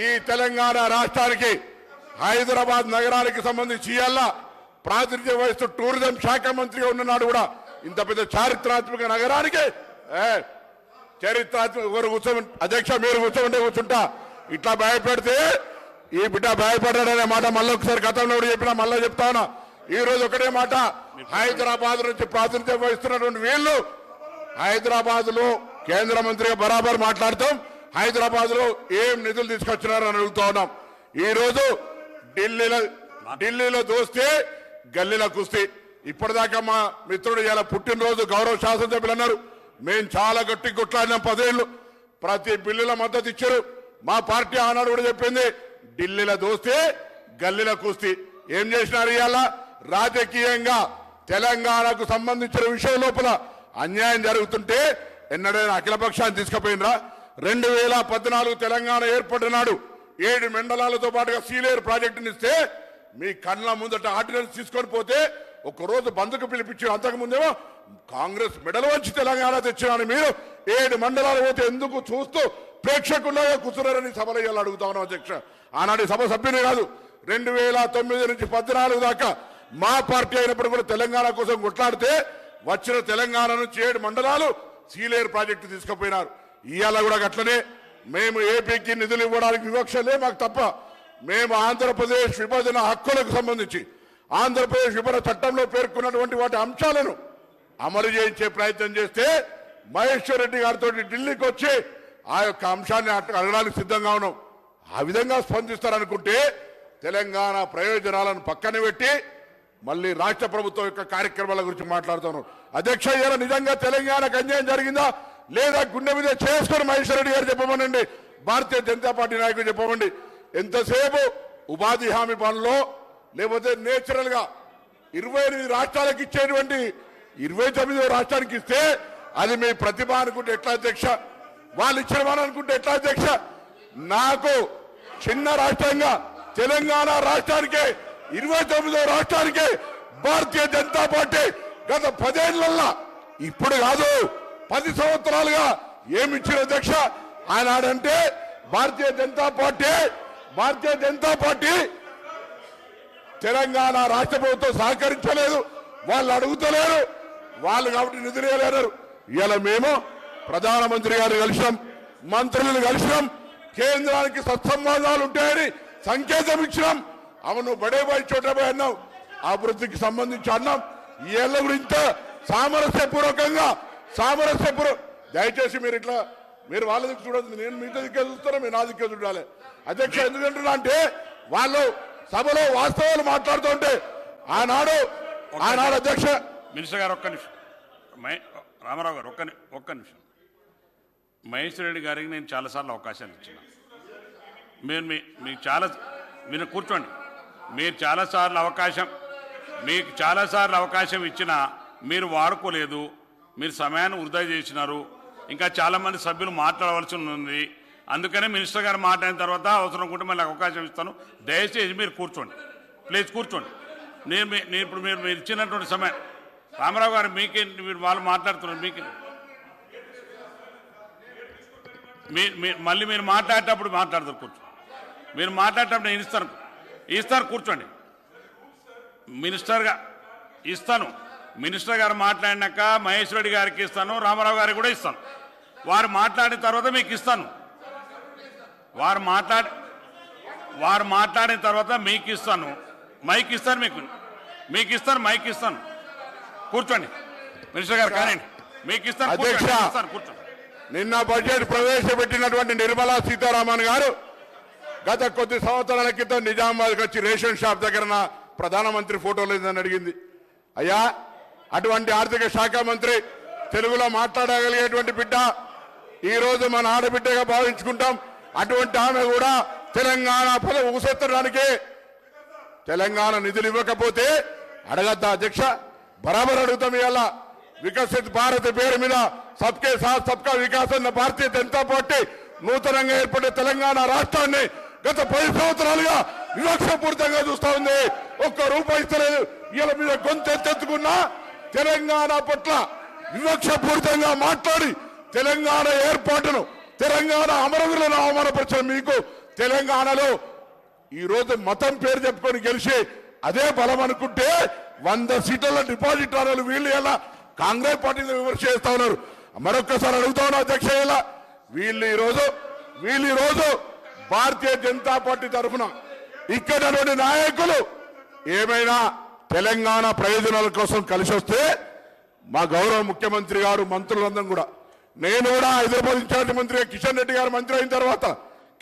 ఈ తెలంగాణ రాష్ట్రానికి హైదరాబాద్ నగరానికి సంబంధించి ఇవాళ ప్రాతినిధ్యం వహిస్తూ టూరిజం శాఖ మంత్రిగా ఉన్ననాడు కూడా ఇంత పెద్ద చారిత్రాత్మక నగరానికి చరిత్రాత్మక ఎవరు అధ్యక్ష మీరు కూర్చుంటా ఇట్లా భయపెడితే ఈ బిడ్డ భయపడ్డాడనే మాట మళ్ళీ ఒకసారి గతంలో కూడా చెప్పినా మళ్ళీ చెప్తా ఉన్నా. ఈ రోజు ఒకటే మాట, హైదరాబాద్ నుంచి ప్రాతినిధ్యం వహిస్తున్నటువంటి వీళ్ళు హైదరాబాద్ లో కేంద్ర మంత్రిగా బరాబర్ మాట్లాడతాం, హైదరాబాద్ లో ఏం నిధులు తీసుకొచ్చినారని అడుగుతా ఉన్నాం. ఈ రోజు ఢిల్లీలో దోస్తే గల్లీలో కుస్తీ. ఇప్పటిదాకా మా మిత్రుడు ఇలా పుట్టినరోజు గౌరవ శాసనసభ్యులు అన్నారు, మేము చాలా గట్టి కొట్లాడినాం 10 ఏళ్ళు, ప్రతి బిల్లుల మద్దతు ఇచ్చారు. మా పార్టీ ఆనాడు కూడా చెప్పింది, ఢిల్లీలో దోస్తే గల్లీలో కుస్తీ. ఏం చేసినారు? ఇవాళ రాజకీయంగా తెలంగాణకు సంబంధించిన విషయం లోపల అన్యాయం జరుగుతుంటే ఎన్నడైనా అఖిలపక్షాన్ని తీసుకుపోయినరా? 2014 తెలంగాణ ఏర్పడినాడు 7 మండలాలతో పాటుగా సీలేరు ప్రాజెక్టుని ఇస్తే మీ కళ్ళ ముందట ఆర్డినెన్స్ తీసుకొని పోతే ఒక్కరోజు బంధుకు పిలిపించారు. అంతకు ముందేమో కాంగ్రెస్ మెడలు వచ్చి తెలంగాణ తెచ్చినాను. మీరు 7 మండలాలు పోతే ఎందుకు చూస్తూ ప్రేక్షకుల్లాగా కూర్చున్నారని సభలో ఇవాళ అడుగుతా ఉన్నాం అధ్యక్ష. ఆనాడు సభ సభ్యుని కాదు, 2009 నుంచి 14 దాకా మా పార్టీ అయినప్పుడు కూడా తెలంగాణ కోసం కొట్లాడితే వచ్చిన తెలంగాణ నుంచి 7 మండలాలు సీలేరు ప్రాజెక్టు తీసుకుపోయినారు. ఇవాళ కూడా అట్లనే మేము ఏపీకి నిధులు ఇవ్వడానికి వివక్షలే మాకు తప్ప, మేము ఆంధ్రప్రదేశ్ విభజన హక్కులకు సంబంధించి ఆంధ్రప్రదేశ్ విభజన చట్టంలో పేర్కొన్నటువంటి వాటి అంశాలను అమలు చేయించే ప్రయత్నం చేస్తే మహేశ్వర్ రెడ్డి గారితో ఢిల్లీకి వచ్చి ఆ యొక్క అంశాన్ని అడగడానికి సిద్ధంగా ఉన్నాం. ఆ విధంగా స్పందిస్తారనుకుంటే తెలంగాణ ప్రయోజనాలను పక్కన పెట్టి మళ్ళీ రాష్ట్ర ప్రభుత్వం యొక్క కార్యక్రమాల గురించి మాట్లాడుతున్నాం. అధ్యక్ష, ఇలా నిజంగా తెలంగాణకు అన్యాయం జరిగిందా లేదా గుండె మీద చేసుకొని మహేశ్వర్ రెడ్డి గారు చెప్పమనండి, భారతీయ జనతా పార్టీ నాయకులు చెప్పమండి. ఎంతసేపు ఉపాధి హామీ పనుల్లో లేకపోతే నేచురల్ గా 28 రాష్ట్రాలకు ఇచ్చేటువంటి 29వ రాష్ట్రానికి ఇస్తే అది మీ ప్రతిభ అనుకుంటే ఎట్లా అధ్యక్ష? వాళ్ళు ఇచ్చిన అనుకుంటే ఎట్లా అధ్యక్ష? నాకు చిన్న రాష్ట్రంగా తెలంగాణ రాష్ట్రానికి 29వ రాష్ట్రానికి భారతీయ జనతా పార్టీ గత 10 ఏళ్లలో ఇప్పుడు కాదు 10 సంవత్సరాలుగా ఏమిచ్చిన అధ్యక్ష? ఆనాడంటే భారతీయ జనతా పార్టీ తెలంగాణ రాష్ట్ర ప్రభుత్వం సహకరించలేదు, వాళ్ళు అడుగుతలేరు, వాళ్ళు కాబట్టి నిధులు ఇవ్వలేరు. ఇలా మేము ప్రధానమంత్రి గారు కలిసినాం, మంత్రులను కలిసినాం, కేంద్రానికి సత్సంబంధాలు ఉంటాయని సంకేతం ఇచ్చినాం. అవును, బడే బాయ్ చోట బాయ్ అన్నాం, అభివృద్ధికి సంబంధించి అన్నాం. ఈ ఏళ్ళ గురించి సామరస్యపూర్వకంగా దయచేసి మీరు ఇట్లా మీరు వాళ్ళ దిక్కు చూడదు, నేను మీ దిక్కే చూస్తాను, మీరు నా దిక్కే చూడాలి అధ్యక్ష. ఎందుకంటున్నా అంటే వాళ్ళు సభలో వాస్తవాలు మాట్లాడుతుంటే ఆనాడు అధ్యక్ష మినిస్టర్ గారు ఒక్క నిమిషం, రామారావు గారు ఒక్క నిమిషం. మహేశ్వర్ రెడ్డి గారికి నేను చాలాసార్లు అవకాశాలు ఇచ్చిన, మీరు కూర్చోండి, మీకు చాలాసార్లు అవకాశం ఇచ్చినా మీరు వాడుకోలేదు, మీరు సమయాన్ని వృధా చేసినారు. ఇంకా చాలామంది సభ్యులు మాట్లాడవలసి ఉంది, అందుకనే మినిస్టర్ గారు మాట్లాడిన తర్వాత అవసరం ఉంటే మళ్ళీ అవకాశం ఇస్తాను. దయచేసి మీరు కూర్చోండి, ప్లీజ్ కూర్చోండి. ఇప్పుడు మీరు ఇచ్చినటువంటి సమయం రామారావు గారు మీకే, మీరు వాళ్ళు మాట్లాడుతున్నారు, మీకే మళ్ళీ మీరు మాట్లాడేటప్పుడు మాట్లాడతారు, కూర్చోండి. మీరు మాట్లాడేటప్పుడు నేను ఇస్తాను, కూర్చోండి. మినిస్టర్ గారు మాట్లాడినాక మహేశ్వర్ రెడ్డి గారికి ఇస్తాను, రామారావు గారికి కూడా ఇస్తాను. వారు మాట్లాడిన తర్వాత మీకు ఇస్తాను, వారు మాట్లాడిన తర్వాత మీకు ఇస్తాను, మైక్ ఇస్తాను, మైక్ ఇస్తాను. కూర్చోండి మినిస్టర్ గారు, కానీ మీకు ఇస్తాను, కూర్చోండి. నిన్న బడ్జెట్ ప్రవేశపెట్టినటువంటి నిర్మలా సీతారామన్ గారు గత కొద్ది సంవత్సరాల క్రితం నిజామాబాద్కి వచ్చి రేషన్ షాప్ దగ్గర ప్రధానమంత్రి ఫోటో లేదని అడిగింది. అయ్యా, అటువంటి ఆర్థిక శాఖ మంత్రి, తెలుగులో మాట్లాడగలిగేటువంటి బిడ్డ ఈ రోజు మన ఆడబిడ్డగా భావించుకుంటాం. అటువంటి ఆమె కూడా తెలంగాణ పదవి ఊసెత్తడానికి తెలంగాణ నిధులు ఇవ్వకపోతే అడగద్దా అధ్యక్ష? బరాబర్ అడుగుతాం. ఇవాళ వికసిత్ భారత్ పేరు మీద సబ్కే సాత్ సబ్కా వికాస్ అన్న భారతీయ జనతా పార్టీ నూతనంగా ఏర్పడే తెలంగాణ రాష్ట్రాన్ని గత 10 సంవత్సరాలుగా వివక్షపూరితంగా చూస్తా ఉంది. ఒక్క రూపాయి ఇస్తలేదు. ఇలా మీద గొంతెత్తుకున్నా తెలంగాణ పట్ల వివక్షపూరితంగా మాట్లాడి తెలంగాణ ఏర్పాటును, తెలంగాణ అమరవీరులను అవమానపరిచిన మీకు తెలంగాణలో ఈ రోజు మతం పేరు చెప్పుకొని గెలిచి అదే బలం అనుకుంటే 100 సీట్ల డిపాజిట్ రాళ్ళు వీళ్ళు ఎలా కాంగ్రెస్ పార్టీని విమర్శ చేస్తా ఉన్నారు. మరొక్కసారి అడుగుతా ఉన్నా అధ్యక్ష, ఇలా వీళ్ళు ఈ రోజు భారతీయ జనతా పార్టీ తరఫున ఇక్కడ నాయకులు ఏమైనా తెలంగాణ ప్రయోజనాల కోసం కలిసి వస్తే మా గౌరవ ముఖ్యమంత్రి గారు మంత్రులందరం కూడా, నేను కూడా హైదరాబాద్ ఇన్ఛార్జ్ మంత్రిగా కిషన్ రెడ్డి గారు మంత్రి అయిన తర్వాత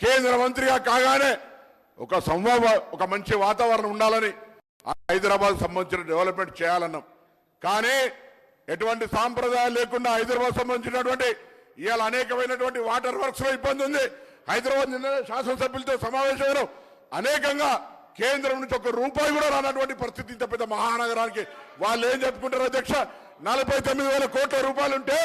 కేంద్ర మంత్రిగా కాగానే ఒక మంచి వాతావరణం ఉండాలని హైదరాబాద్ సంబంధించిన డెవలప్మెంట్ చేయాలన్నాం. కానీ ఎటువంటి సాంప్రదాయాలు లేకుండా హైదరాబాద్ సంబంధించినటువంటి ఇవాళ అనేకమైనటువంటి వాటర్ వర్క్స్ లో ఇబ్బంది ఉంది. హైదరాబాద్ నిన్న శాసనసభ్యులతో సమావేశమైన అనేకంగా కేంద్రం నుంచి ₹1 కూడా రానటువంటి పరిస్థితి. ఇంత పెద్ద మహానగరానికి వాళ్ళు ఏం చెప్పుకుంటారు అధ్యక్ష, 49,000 కోట్ల రూపాయలు ఉంటే